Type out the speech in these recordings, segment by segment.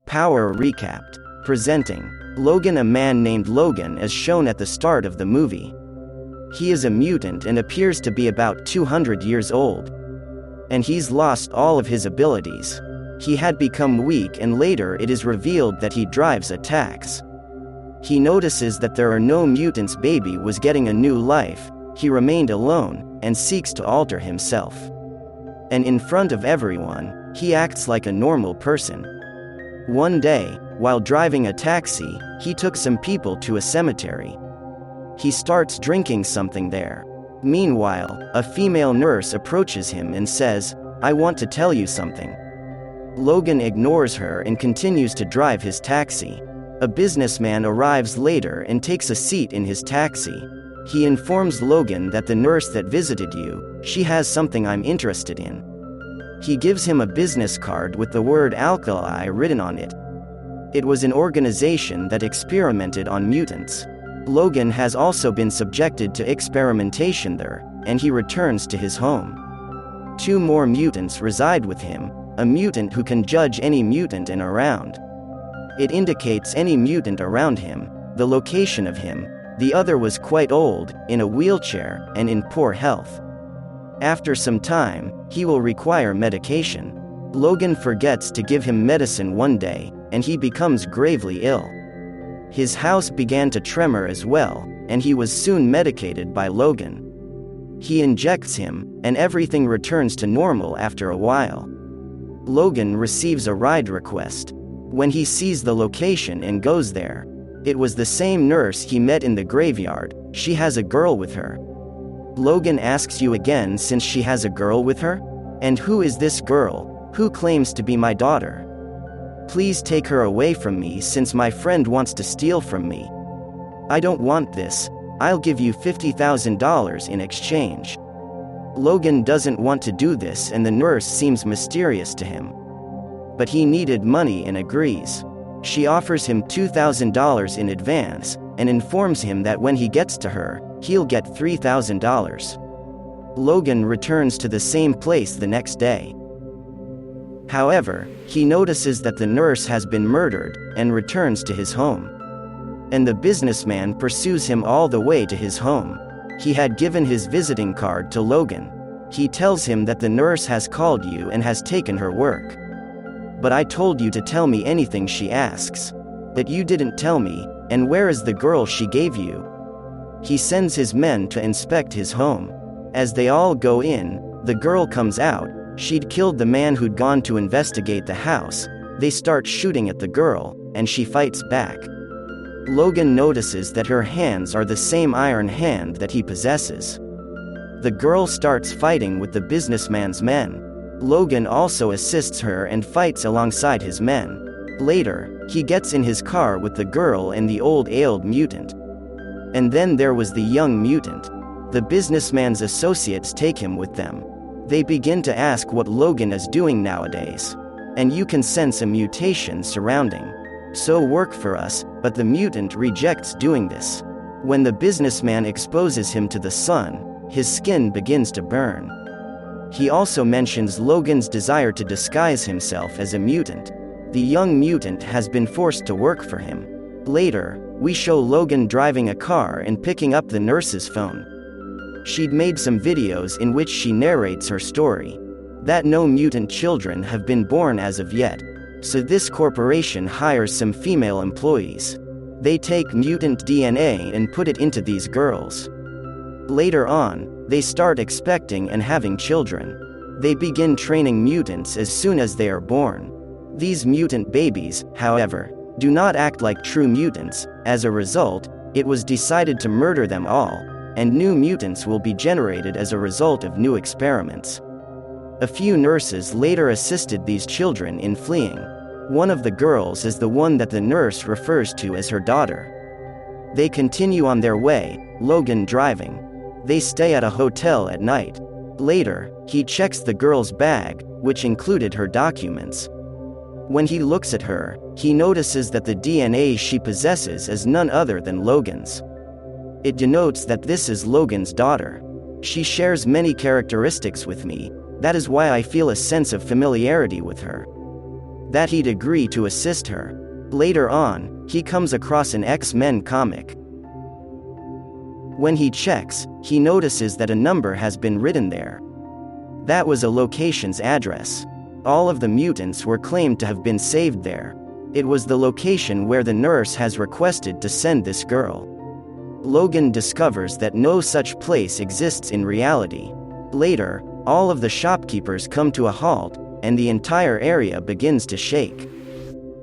Power Recapped. Presenting Logan. A man named Logan is shown at the start of the movie. He is a mutant and appears to be about 200 years old. And he's lost all of his abilities. He had become weak, and later it is revealed that he drives a tax. He notices that there are no mutants. Baby was getting a new life. He remained alone, and seeks to alter himself. And in front of everyone, he acts like a normal person. One day, while driving a taxi, he took some people to a cemetery. He starts drinking something there. Meanwhile, a female nurse approaches him and says, "I want to tell you something." Logan ignores her and continues to drive his taxi. A businessman arrives later and takes a seat in his taxi. He informs Logan that the nurse that visited you, she has something I'm interested in. He gives him a business card with the word alkali written on it. It was an organization that experimented on mutants. Logan has also been subjected to experimentation there, and he returns to his home. 2 more mutants reside with him, a mutant who can judge any mutant in around. It indicates any mutant around him, the location of him. The other was quite old, in a wheelchair, and in poor health. After some time, he will require medication. Logan forgets to give him medicine one day, and he becomes gravely ill. His house began to tremor as well, and he was soon medicated by Logan. He injects him, and everything returns to normal after a while. Logan receives a ride request. When he sees the location and goes there, it was the same nurse he met in the graveyard. She has a girl with her. Logan asks, "You again, since she has a girl with her? And who is this girl, who claims to be my daughter? Please take her away from me, since my friend wants to steal from me. I don't want this. I'll give you $50,000 in exchange." Logan doesn't want to do this, and the nurse seems mysterious to him. But he needed money and agrees. She offers him $2,000 in advance, and informs him that when he gets to her, he'll get $3,000. Logan returns to the same place the next day. However, he notices that the nurse has been murdered, and returns to his home. And the businessman pursues him all the way to his home. He had given his visiting card to Logan. He tells him that the nurse has called you and has taken her work. "But I told you to tell me anything she asks. That you didn't tell me, and where is the girl she gave you?" He sends his men to inspect his home. As they all go in, the girl comes out. She'd killed the man who'd gone to investigate the house. They start shooting at the girl, and she fights back. Logan notices that her hands are the same iron hand that he possesses. The girl starts fighting with the businessman's men. Logan also assists her and fights alongside his men. Later, he gets in his car with the girl and the old ailed mutant. And then there was the young mutant. The businessman's associates take him with them. They begin to ask what Logan is doing nowadays. And you can sense a mutation surrounding. So work for us, but the mutant rejects doing this. When the businessman exposes him to the sun, his skin begins to burn. He also mentions Logan's desire to disguise himself as a mutant. The young mutant has been forced to work for him. Later, we show Logan driving a car and picking up the nurse's phone. She'd made some videos in which she narrates her story. That no mutant children have been born as of yet. So this corporation hires some female employees. They take mutant DNA and put it into these girls. Later on, they start expecting and having children. They begin training mutants as soon as they are born. These mutant babies, however, do not act like true mutants. As a result, it was decided to murder them all, and new mutants will be generated as a result of new experiments. A few nurses later assisted these children in fleeing. One of the girls is the one that the nurse refers to as her daughter. They continue on their way, Logan driving. They stay at a hotel at night. Later, he checks the girl's bag, which included her documents. When he looks at her, he notices that the DNA she possesses is none other than Logan's. It denotes that this is Logan's daughter. She shares many characteristics with me. That is why I feel a sense of familiarity with her. that he'd agree to assist her. Later on, he comes across an X-Men comic. When he checks, he notices that a number has been written there. That was a location's address. All of the mutants were claimed to have been saved there. It was the location where the nurse has requested to send this girl. Logan discovers that no such place exists in reality. Later, all of the shopkeepers come to a halt, and the entire area begins to shake.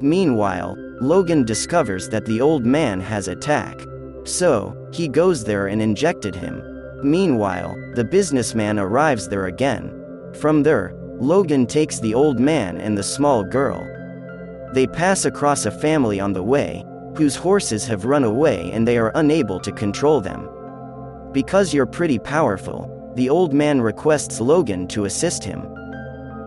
Meanwhile, Logan discovers that the old man has attack. So, he goes there and injected him. Meanwhile, the businessman arrives there again. From there, Logan takes the old man and the small girl. They pass across a family on the way, whose horses have run away and they are unable to control them. Because you're pretty powerful, the old man requests Logan to assist him.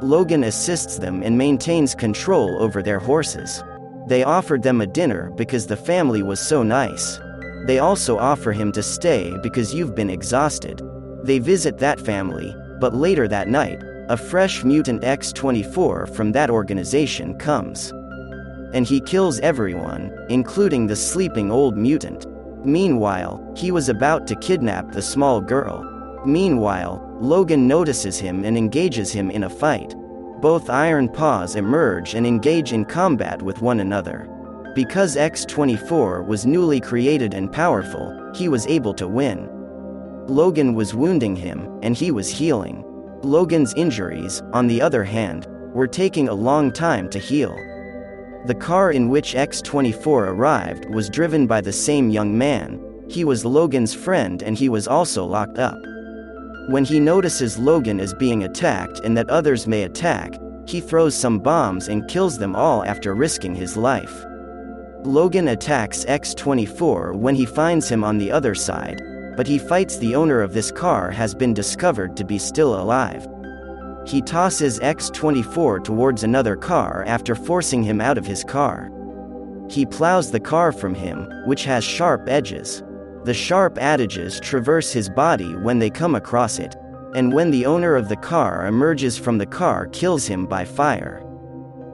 Logan assists them and maintains control over their horses. They offered them a dinner because the family was so nice. They also offer him to stay because you've been exhausted. They visit that family, but later that night, a fresh mutant X-24 from that organization comes. And he kills everyone, including the sleeping old mutant. Meanwhile, he was about to kidnap the small girl. Meanwhile, Logan notices him and engages him in a fight. Both Iron Paws emerge and engage in combat with one another. Because X-24 was newly created and powerful, he was able to win. Logan was wounding him, and he was healing. Logan's injuries, on the other hand, were taking a long time to heal. The car in which X-24 arrived was driven by the same young man. He was Logan's friend and he was also locked up. When he notices Logan is being attacked and that others may attack, he throws some bombs and kills them all after risking his life. Logan attacks X-24 when he finds him on the other side, but he fights the owner of this car has been discovered to be still alive. He tosses X-24 towards another car after forcing him out of his car. He plows the car from him, which has sharp edges. The sharp edges traverse his body when they come across it, and when the owner of the car emerges from the car kills him by fire.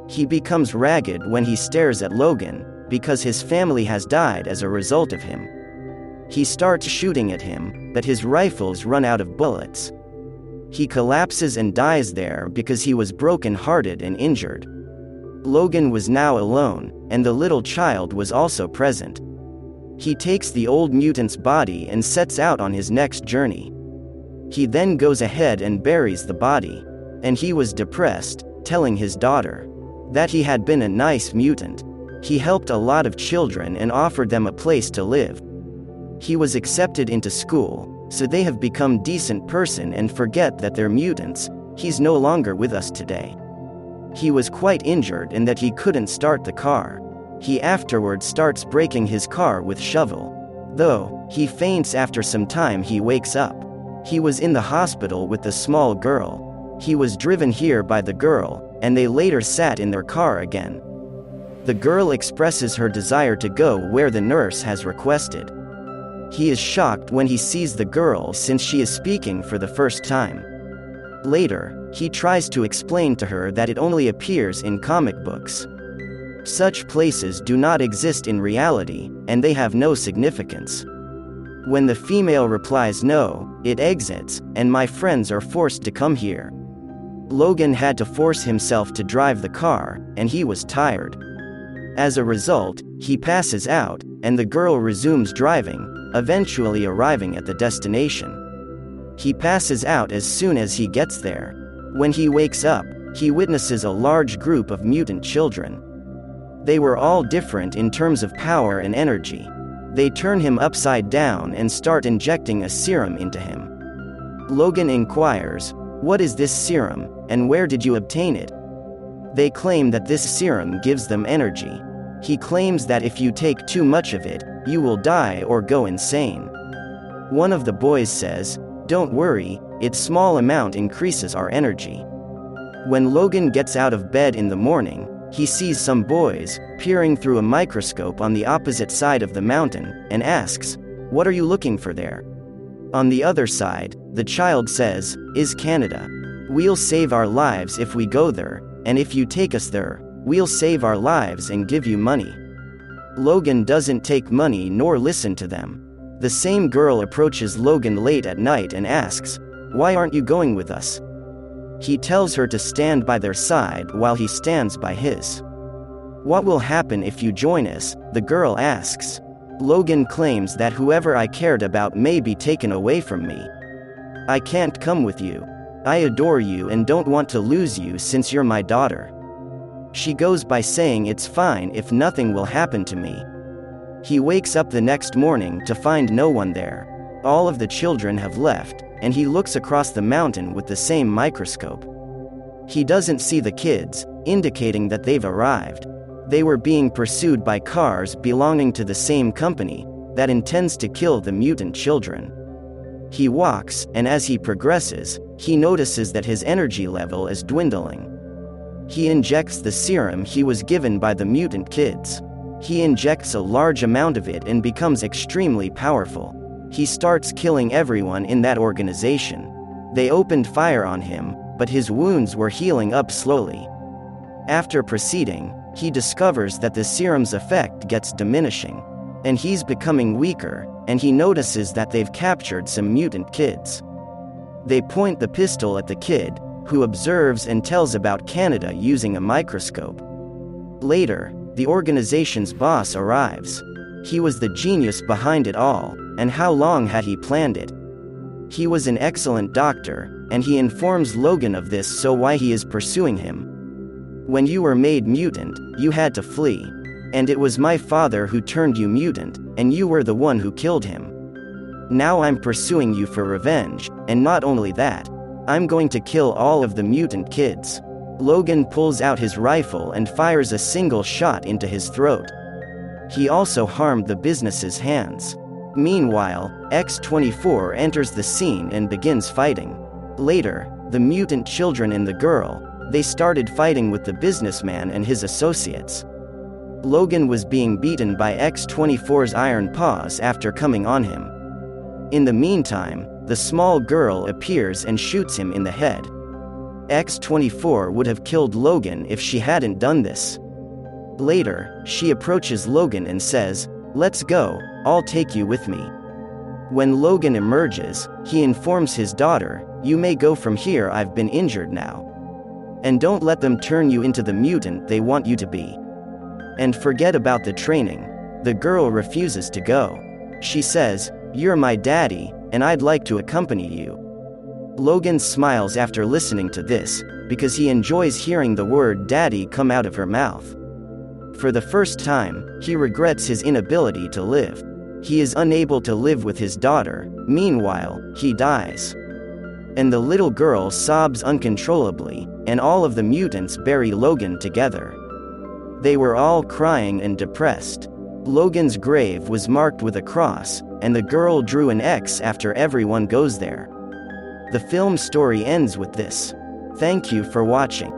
He becomes ragged when he stares at Logan, because his family has died as a result of him. He starts shooting at him, but his rifles run out of bullets. He collapses and dies there because he was broken-hearted and injured. Logan was now alone, and the little child was also present. He takes the old mutant's body and sets out on his next journey. He then goes ahead and buries the body, and he was depressed, telling his daughter that he had been a nice mutant. He helped a lot of children and offered them a place to live. He was accepted into school, so they have become decent person and forget that they're mutants. He's no longer with us today. He was quite injured in that he couldn't start the car. He afterwards starts breaking his car with shovel. Though he faints after some time, he wakes up. He was in the hospital with the small girl. He was driven here by the girl, and they later sat in their car again. The girl expresses her desire to go where the nurse has requested. He is shocked when he sees the girl since she is speaking for the first time. Later, he tries to explain to her that it only appears in comic books. Such places do not exist in reality, and they have no significance. When the female replies no, it exits, and my friends are forced to come here. Logan had to force himself to drive the car, and he was tired. As a result, he passes out, and the girl resumes driving, eventually arriving at the destination. He passes out as soon as he gets there. When he wakes up, he witnesses a large group of mutant children. They were all different in terms of power and energy. They turn him upside down and start injecting a serum into him. Logan inquires, "What is this serum, and where did you obtain it?" They claim that this serum gives them energy. He claims that if you take too much of it, you will die or go insane. One of the boys says, "Don't worry, its small amount increases our energy." When Logan gets out of bed in the morning, he sees some boys peering through a microscope on the opposite side of the mountain, and asks, "What are you looking for there?" On the other side, the child says, "Is Canada. We'll save our lives if we go there, and if you take us there, We'll save our lives and give you money." Logan doesn't take money nor listen to them. The same girl approaches Logan late at night and asks, "Why aren't you going with us?" He tells her to stand by their side while he stands by his. "What will happen if you join us?" the girl asks. Logan claims that whoever I cared about may be taken away from me. "I can't come with you. I adore you and don't want to lose you since you're my daughter." She goes by saying it's fine if nothing will happen to me. He wakes up the next morning to find no one there. All of the children have left, and he looks across the mountain with the same microscope. He doesn't see the kids, indicating that they've arrived. They were being pursued by cars belonging to the same company that intends to kill the mutant children. He walks, and as he progresses, he notices that his energy level is dwindling. He injects the serum he was given by the mutant kids. He injects a large amount of it and becomes extremely powerful. He starts killing everyone in that organization. They opened fire on him, but his wounds were healing up slowly. After proceeding, he discovers that the serum's effect gets diminishing, and he's becoming weaker, and he notices that they've captured some mutant kids. They point the pistol at the kid, who observes and tells about Canada using a microscope. Later, the organization's boss arrives. He was the genius behind it all, and how long had he planned it? He was an excellent doctor, and he informs Logan of this, so why he is pursuing him. "When you were made mutant, you had to flee. And it was my father who turned you mutant, and you were the one who killed him. Now I'm pursuing you for revenge, and not only that, I'm going to kill all of the mutant kids." Logan pulls out his rifle and fires a single shot into his throat. He also harmed the business's hands. Meanwhile, X-24 enters the scene and begins fighting. Later, the mutant children and the girl, they started fighting with the businessman and his associates. Logan was being beaten by X-24's iron paws after coming on him. In the meantime, the small girl appears and shoots him in the head. X-24 would have killed Logan if she hadn't done this. Later, she approaches Logan and says, "Let's go, I'll take you with me." When Logan emerges, he informs his daughter, "You may go from here, I've been injured now. And don't let them turn you into the mutant they want you to be. And forget about the training." The girl refuses to go. She says, "You're my daddy, and I'd like to accompany you." Logan smiles after listening to this, because he enjoys hearing the word daddy come out of her mouth. For the first time, he regrets his inability to live. He is unable to live with his daughter. Meanwhile, he dies. And the little girl sobs uncontrollably, and all of the mutants bury Logan together. They were all crying and depressed. Logan's grave was marked with a cross, and the girl drew an X after everyone goes there. The film story ends with this. Thank you for watching.